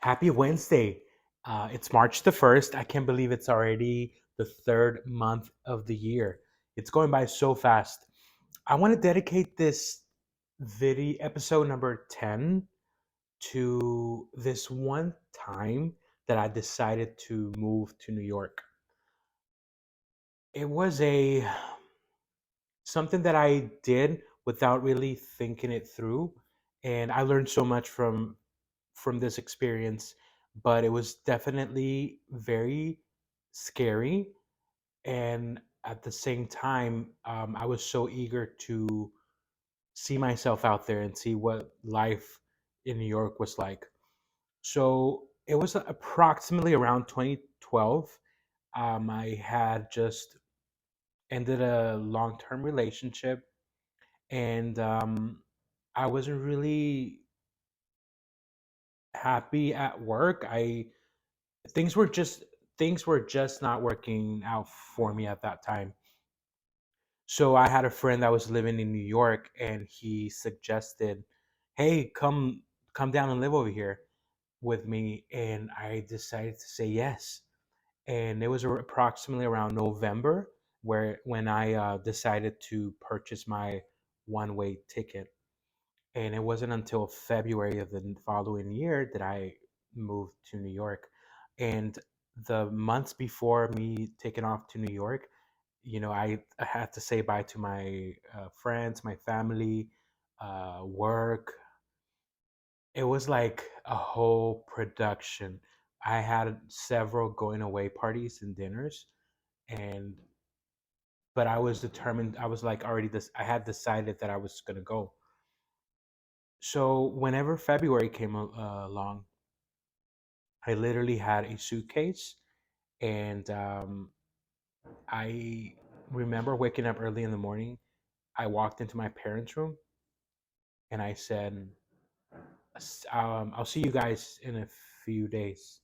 Happy Wednesday. It's March the 1st. I can't believe it's already the third month of the year. It's going by so fast. I want to dedicate this video episode number 10 to this one time that I decided to move to New York. It was a something that I did without really thinking it through, and I learned so much from this experience, but it was definitely very scary. And at the same time, I was so eager to see myself out there and see what life in New York was like. So it was approximately around 2012. I had just ended a long term relationship, and I wasn't really happy at work. I things were just things were just not working out for me at that time. So I had a friend that was living in New York, and he suggested, "Hey, come down and live over here with me." And I decided to say yes. And it was approximately around November where when I decided to purchase my one-way ticket. And it wasn't until February of the following year that I moved to New York. And the months before me taking off to New York, I had to say bye to my friends, my family, work. It was like a whole production. I had several going away parties and dinners, and but I was determined. I was like already this. I had decided that I was gonna go. So whenever February came along, I literally had a suitcase, and I remember waking up early in the morning. I walked into my parents' room, and I said, I'll see you guys in a few days."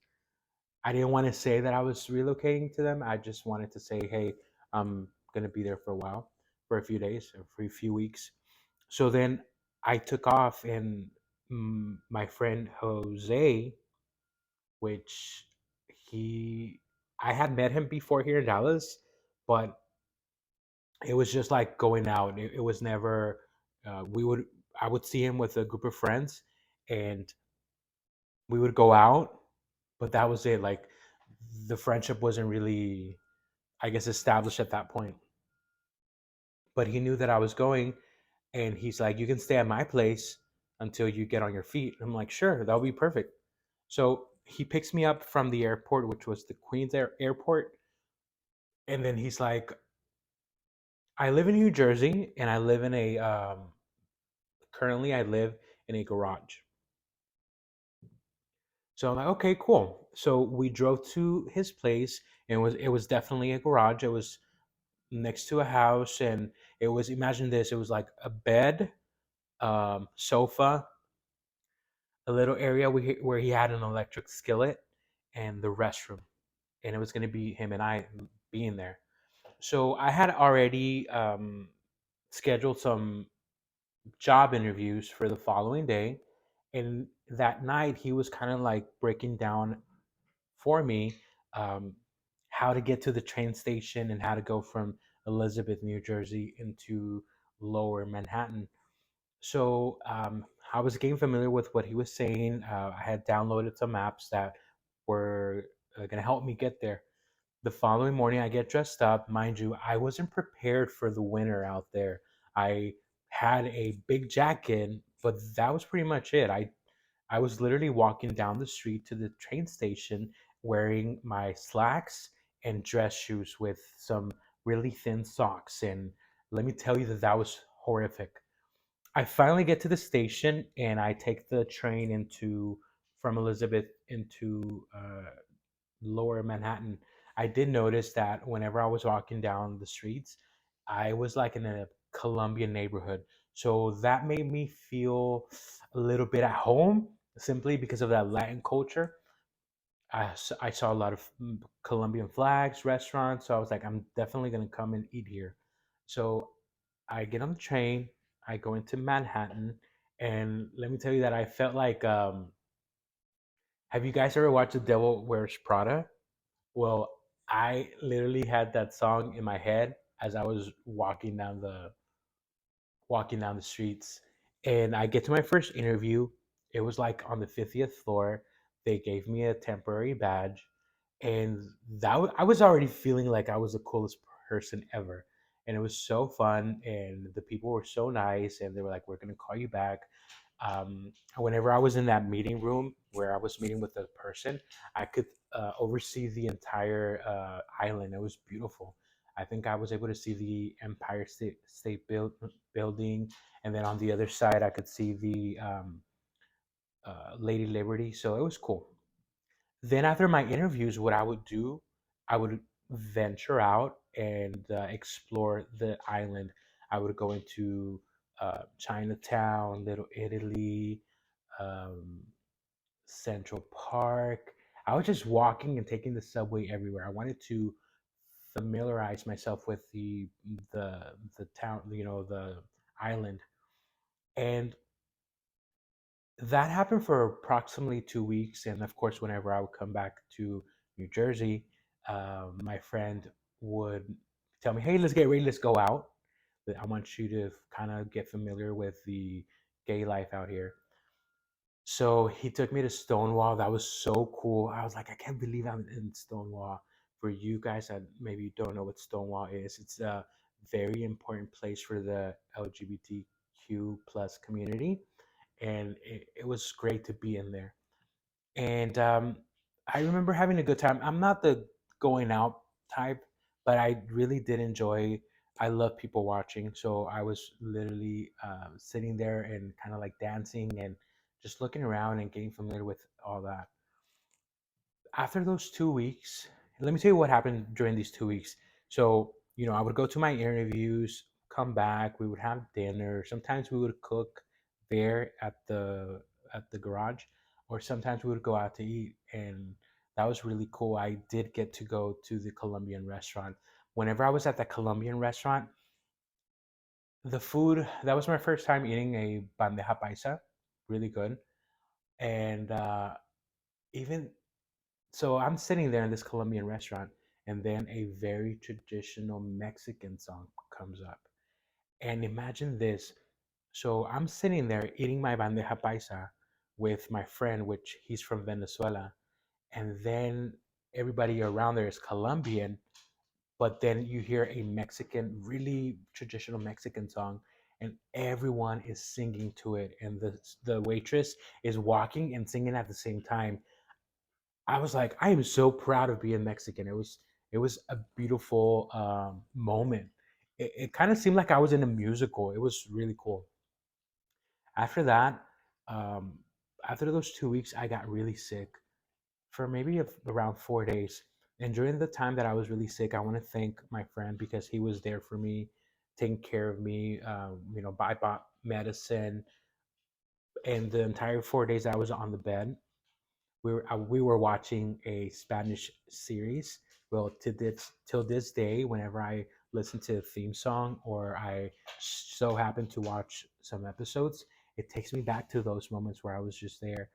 I didn't want to say that I was relocating to them. I just wanted to say, hey, I'm going to be there for a while, for a few days, or for a few weeks. So then I took off, and my friend Jose, which he, I had met him before here in Dallas, but it was just like going out. It was never, we would, I would see him with a group of friends, and we would go out, but that was it. Like the friendship wasn't really, I guess, established at that point. But he knew that I was going, and he's like, "You can stay at my place until you get on your feet." I'm like, "Sure, that'll be perfect." So he picks me up from the airport, which was the Queens Airport, and then he's like, "I live in New Jersey, and I live in a currently I live in a garage." So I'm like, "Okay, cool." So we drove to his place, and it was definitely a garage. It was next to a house, and it was, imagine this, it was like a bed, sofa, a little area where he had an electric skillet, and the restroom, and it was going to be him and I being there. So I had already scheduled some job interviews for the following day, and that night he was kind of like breaking down for me, um, how to get to the train station and how to go from Elizabeth, New Jersey, into Lower Manhattan. So I was getting familiar with what he was saying. I had downloaded some apps that were going to help me get there. The following morning, I get dressed up. Mind you, I wasn't prepared for the winter out there. I had a big jacket, but that was pretty much it. I was literally walking down the street to the train station wearing my slacks and dress shoes with some really thin socks. And let me tell you that that was horrific. I finally get to the station, and I take the train into from Elizabeth into Lower Manhattan. I did notice that whenever I was walking down the streets, I was like in a Colombian neighborhood. So that made me feel a little bit at home simply because of that Latin culture. I saw a lot of Colombian flags, restaurants. So I was like, I'm definitely going to come and eat here. So I get on the train, I go into Manhattan, and let me tell you that I felt like Have you guys ever watched The Devil Wears Prada? Well, I literally had that song in my head as I was walking down the streets. And I get to my first interview. It was like on the 50th floor. They gave me a temporary badge. And I was already feeling like I was the coolest person ever. And it was so fun. And the people were so nice. And they were like, we're going to call you back. Whenever I was in that meeting room where I was meeting with the person, I could oversee the entire island. It was beautiful. I think I was able to see the Empire Building, and then on the other side, I could see the Lady Liberty. So it was cool. Then after my interviews, what I would do, I would venture out and explore the island. I would go into Chinatown, Little Italy, um, Central Park. I was just walking and taking the subway everywhere. I wanted to familiarize myself with the the town, the island, and that happened for approximately 2 weeks. And of course, whenever I would come back to New Jersey, my friend would tell me, "Hey, let's get ready. Let's go out. I want you to kind of get familiar with the gay life out here." So he took me to Stonewall. That was so cool. I was like, I can't believe I'm in Stonewall. For you guys that maybe don't know what Stonewall is, it's a very important place for the LGBTQ plus community, and it was great to be in there. And I remember having a good time. I'm not the going out type, but I really did enjoy. I love people watching, so I was literally sitting there and kind of like dancing and just looking around and getting familiar with all that. After those 2 weeks, let me tell you what happened during these 2 weeks. So, I would go to my interviews, come back, we would have dinner. Sometimes we would cook there at the garage, or sometimes we would go out to eat, and that was really cool. I did get to go to the Colombian restaurant. Whenever I was at the Colombian restaurant, the food, that was my first time eating a bandeja paisa, really good. And even so I'm sitting there in this Colombian restaurant, and then a very traditional Mexican song comes up. And imagine this. So I'm sitting there eating my bandeja paisa with my friend, which he's from Venezuela. And then everybody around there is Colombian, but then you hear a Mexican, really traditional Mexican song, and everyone is singing to it. And the waitress is walking and singing at the same time. I was like, I am so proud of being Mexican. It was a beautiful moment. It kind of seemed like I was in a musical. It was really cool. After that, um, after those 2 weeks, I got really sick for maybe around 4 days. And during the time that I was really sick, I want to thank my friend because he was there for me, taking care of me. I bought medicine, and the entire 4 days I was on the bed, we were watching a Spanish series. Well, till this day, whenever I listen to a theme song or I so happen to watch some episodes, it takes me back to those moments where I was just there,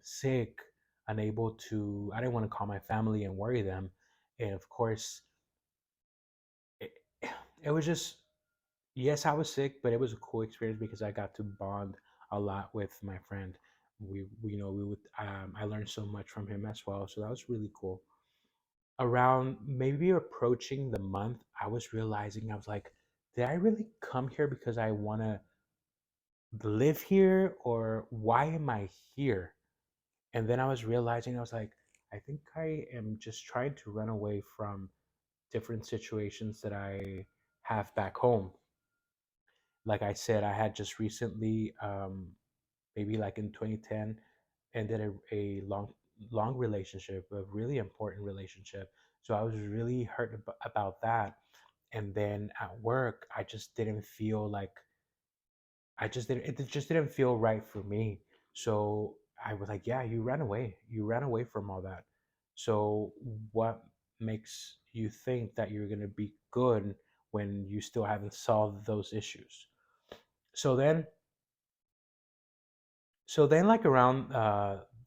sick, unable to. I didn't want to call my family and worry them, and of course, it, it was just, yes, I was sick, but it was a cool experience because I got to bond a lot with my friend. We would. I learned so much from him as well, so that was really cool. Around maybe approaching the month, I was realizing, I was like, did I really come here because I want to live here, or why am I here? And then I was realizing, I was like, I think I am just trying to run away from different situations that I have back home. Like I said, I had just recently, maybe like in 2010, ended a long relationship, a really important relationship. So I was really hurt about that. And then at work, I just didn't feel like, it just didn't feel right for me. So I was like, yeah, you ran away from all that. So what makes you think that you're going to be good when you still haven't solved those issues? So then, like around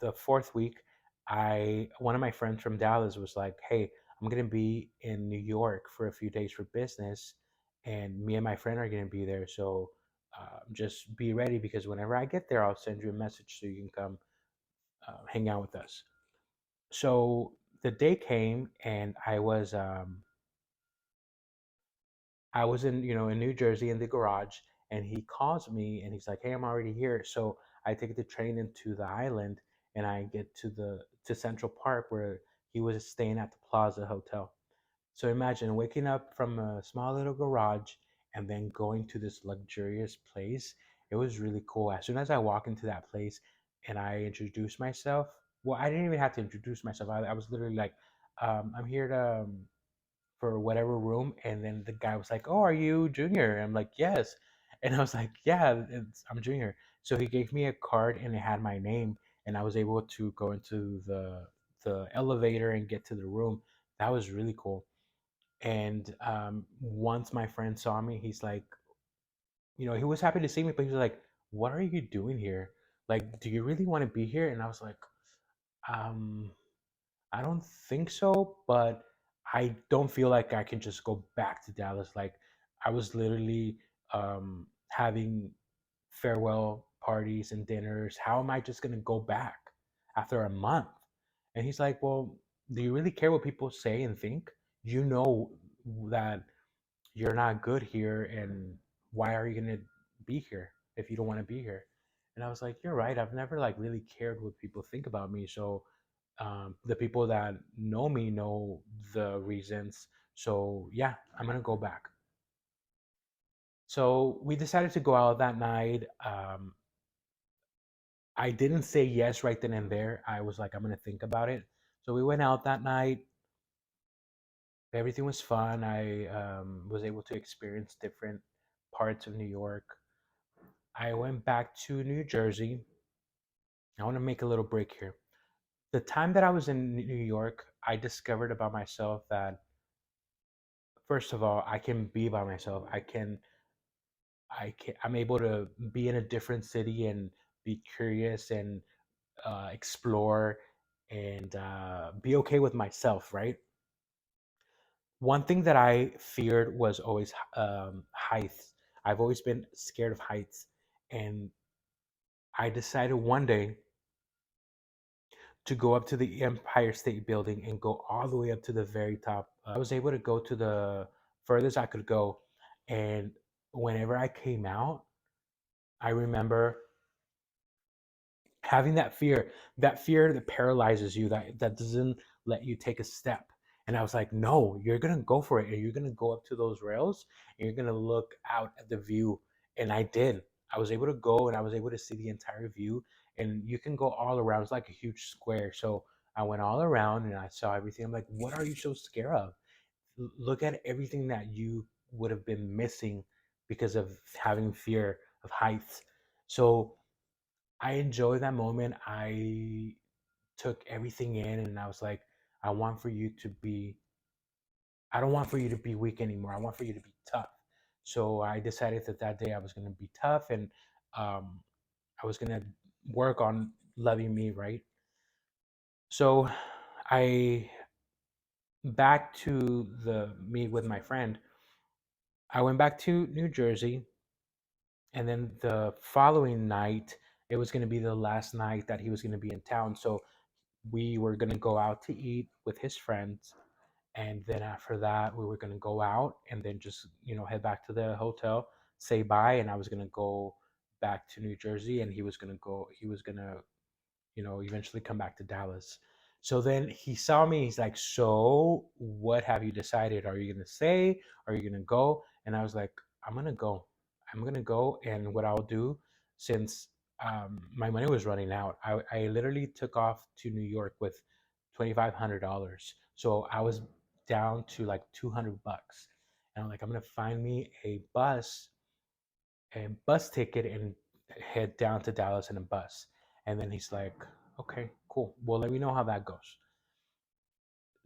the fourth week, I one of my friends from Dallas was like, "Hey, I'm gonna be in New York for a few days for business, and me and my friend are gonna be there. So just be ready because whenever I get there, I'll send you a message so you can come hang out with us." So the day came, and I was in, in New Jersey in the garage, and he calls me and he's like, "Hey, I'm already here." So I take the train into the island, and I get to Central Park where he was staying at the Plaza Hotel. So imagine waking up from a small little garage and then going to this luxurious place. It was really cool. As soon as I walk into that place and I introduce myself, well, I didn't even have to introduce myself. I was literally like, "I'm here to for whatever room," and then the guy was like, "Oh, are you Junior?" I'm like, "Yes," and I was like, "Yeah, I'm Junior." So he gave me a card and it had my name, and I was able to go into the elevator and get to the room. That was really cool. And once my friend saw me, he's like, he was happy to see me, but he was like, "What are you doing here? Like, do you really want to be here?" And I was like, um, "I don't think so, but I don't feel like I can just go back to Dallas." Like, I was literally having farewell parties and dinners. How am I just gonna go back after a month? And he's like, "Well, do you really care what people say and think? You know that you're not good here, and why are you gonna be here if you don't want to be here?" And I was like, "You're right. I've never like really cared what people think about me. So the people that know me know the reasons. So yeah, I'm gonna go back." So we decided to go out that night. I didn't say yes right then and there. I was like, "I'm gonna think about it." So we went out that night. Everything was fun. I was able to experience different parts of New York. I went back to New Jersey. I want to make a little break here. The time that I was in New York, I discovered about myself that, first of all, I can be by myself. I'm able to be in a different city and be curious and explore and be okay with myself, right? One thing that I feared was always heights. I've always been scared of heights. And I decided one day to go up to the Empire State Building and go all the way up to the very top. I was able to go to the furthest I could go. And whenever I came out, I remember having that fear that paralyzes you, that doesn't let you take a step. And I was like, "No, you're gonna go for it, and you're gonna go up to those rails, and you're gonna look out at the view." And I did. I was able to go, and I was able to see the entire view. And you can go all around. It's like a huge square. So I went all around and I saw everything. I'm like, "What are you so scared of? Look at everything that you would have been missing because of having fear of heights." So I enjoyed that moment. I took everything in, and I was like, I want for you to be, I don't want for you to be weak anymore. I want for you to be tough. So I decided that that day I was going to be tough, and um, I was going to work on loving me, right? So I, back to the me with my friend, I went back to New Jersey, and then the following night, it was going to be the last night that he was going to be in town. So we were going to go out to eat with his friends, and then after that we were going to go out and then just head back to the hotel, say bye, and I was going to go back to New Jersey, and he was going to eventually come back to Dallas. So then he saw me. He's like, "So, what have you decided? Are you gonna say? Are you gonna go?" And I was like, "I'm gonna go. I'm gonna go. And what I'll do, since my money was running out, I literally took off to New York with $2,500. So I was down to like $200, and I'm like, I'm gonna find me a bus ticket and head down to Dallas in a bus." And then he's like, "Okay, cool. Well, let me know how that goes."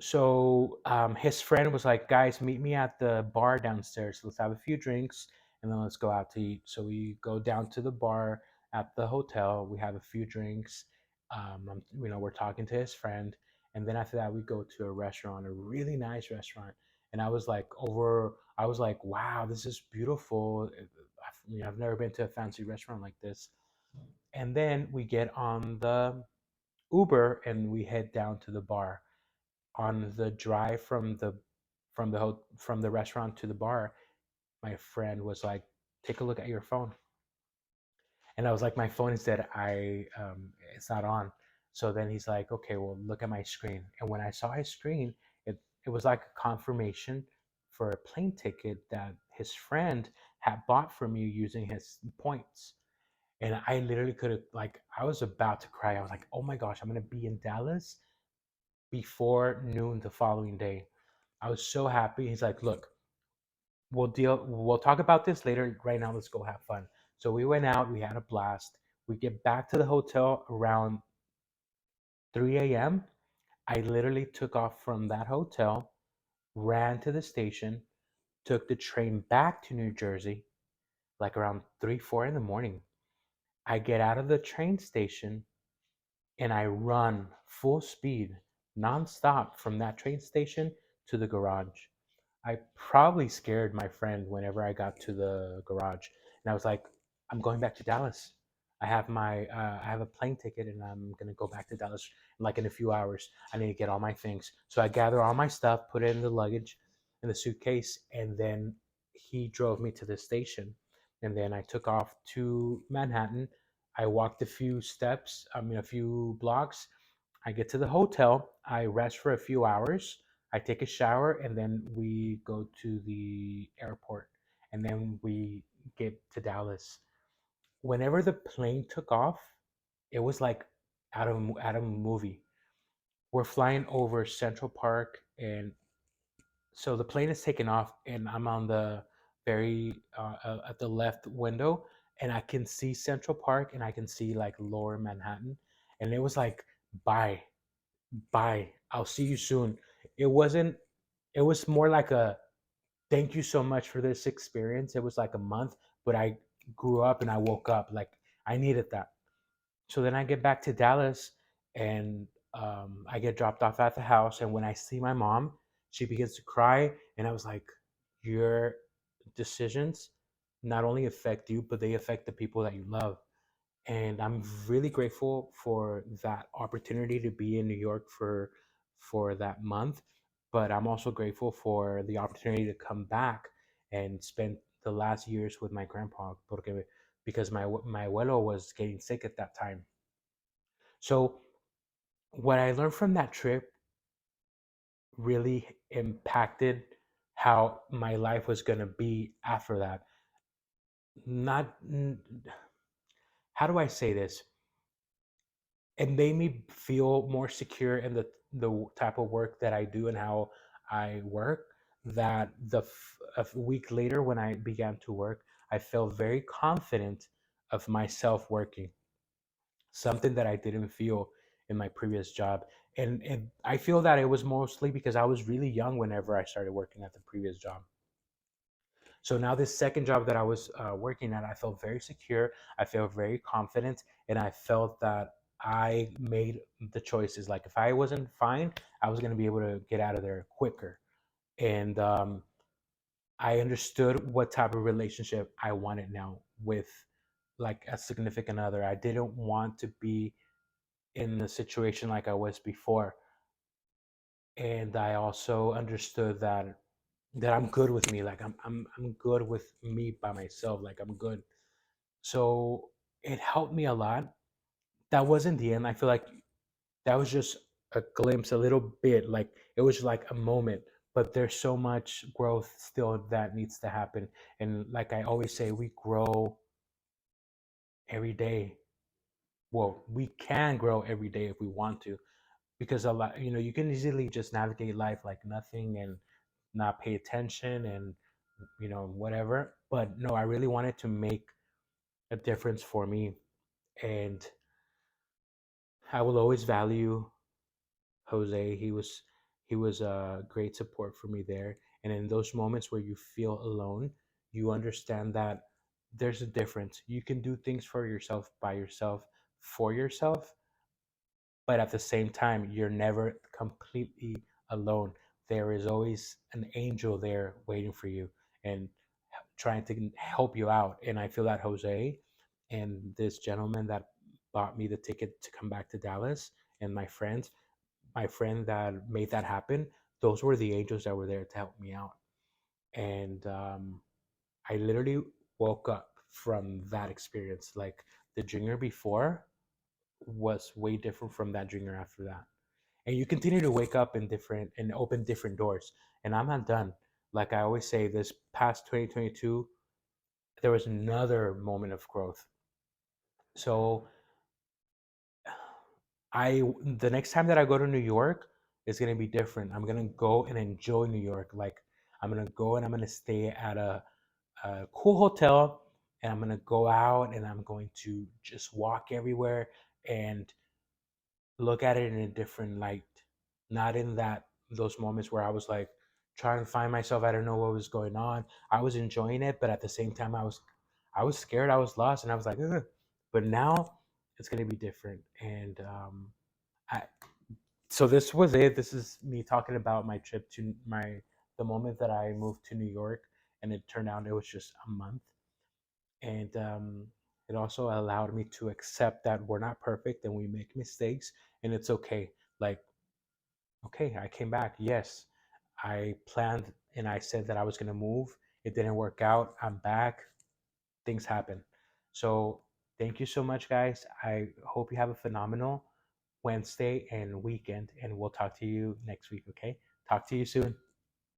So his friend was like, "Guys, meet me at the bar downstairs. Let's have a few drinks and then let's go out to eat." So we go down to the bar at the hotel. We have a few drinks. We're talking to his friend, and then after that, we go to a restaurant, a really nice restaurant. And I was like, wow, this is beautiful. I've never been to a fancy restaurant like this. And then we get on the Uber and we head down to the bar. On the drive from the restaurant to the bar, my friend was like, "Take a look at your phone." And I was like, "My phone is dead. It's not on." So then he's like, "Okay, well, look at my screen." And when I saw his screen, it was like a confirmation for a plane ticket that his friend had bought for me using his points. And I literally could have, like, I was about to cry. I was like, "Oh my gosh, I'm gonna be in Dallas before noon the following day." I was so happy. He's like, "Look, we'll talk about this later. Right now, let's go have fun." So we went out, we had a blast. We get back to the hotel around 3 a.m. I literally took off from that hotel, ran to the station, took the train back to New Jersey, like around 3, 4 in the morning. I get out of the train station and I run full speed, nonstop from that train station to the garage. I probably scared my friend whenever I got to the garage, and I was like, "I'm going back to Dallas. I have a plane ticket, and I'm gonna go back to Dallas like in a few hours. I need to get all my things." So I gather all my stuff, put it in the luggage, in the suitcase, and then he drove me to the station, and then I took off to Manhattan. I walked a few steps, a few blocks. I get to the hotel. I rest for a few hours. I take a shower, and then we go to the airport, and then we get to Dallas. Whenever the plane took off, it was like out of a movie. We're flying over Central Park, and so the plane is taking off, and I'm on the very at the left window, and I can see Central Park, and I can see like Lower Manhattan, and it was like, bye, bye, I'll see you soon. It wasn't. It was more like a thank you so much for this experience. It was like a month, but I grew up and I woke up like I needed that. So then I get back to Dallas, and I get dropped off at the house. And when I see my mom, she begins to cry. And I was like, your decisions not only affect you, but they affect the people that you love. And I'm really grateful for that opportunity to be in New York for that month. But I'm also grateful for the opportunity to come back and spend the last years with my grandpa, because my abuelo was getting sick at that time. So what I learned from that trip really impacted how my life was going to be after that. Not How do I say this? It made me feel more secure in the type of work that I do and how I work. That a week later, when I began to work, I felt very confident of myself working, something that I didn't feel in my previous job. And I feel that it was mostly because I was really young whenever I started working at the previous job. So now this second job that I was working at, I felt very secure. I felt very confident, and I felt that I made the choices. Like if I wasn't fine, I was going to be able to get out of there quicker. And I understood what type of relationship I wanted now with like a significant other. I didn't want to be in the situation like I was before. And I also understood that I'm good with me. Like I'm good with me by myself. Like I'm good. So it helped me a lot. That wasn't the end. I feel like that was just a glimpse, a little bit. Like it was like a moment. But there's so much growth still that needs to happen. And like I always say, we grow every day. Well, we can grow every day if we want to, because a lot, you can easily just navigate life like nothing and not pay attention and whatever. But no, I really wanted to make a difference for me, and I will always value Jose. He was a great support for me there. And in those moments where you feel alone, you understand that there's a difference. You can do things for yourself, by yourself, for yourself, but at the same time, you're never completely alone. There is always an angel there waiting for you and trying to help you out. And I feel that Jose and this gentleman that bought me the ticket to come back to Dallas, and my friend that made that happen, those were the angels that were there to help me out. And I literally woke up from that experience. Like the drinker before was way different from that drinker after that. And you continue to wake up in different and open different doors. And I'm not done. Like I always say, this past 2022, there was another moment of growth. So the next time that I go to New York is gonna be different. I'm gonna go and enjoy New York. Like I'm gonna go and I'm gonna stay at a cool hotel, and I'm gonna go out and I'm going to just walk everywhere and look at it in a different light. Not in that those moments where I was like trying to find myself. I don't know what was going on. I was enjoying it, but at the same time, I was scared. I was lost, and I was like, ugh. But now it's gonna be different. And I, so this was it. This is me talking about my trip to the moment that I moved to New York, and it turned out it was just a month. And it also allowed me to accept that we're not perfect and we make mistakes, and it's okay. Like, okay, I came back. Yes, I planned and I said that I was going to move. It didn't work out. I'm back. Things happen. So thank you so much, guys. I hope you have a phenomenal Wednesday and weekend, and we'll talk to you next week. Okay, talk to you soon.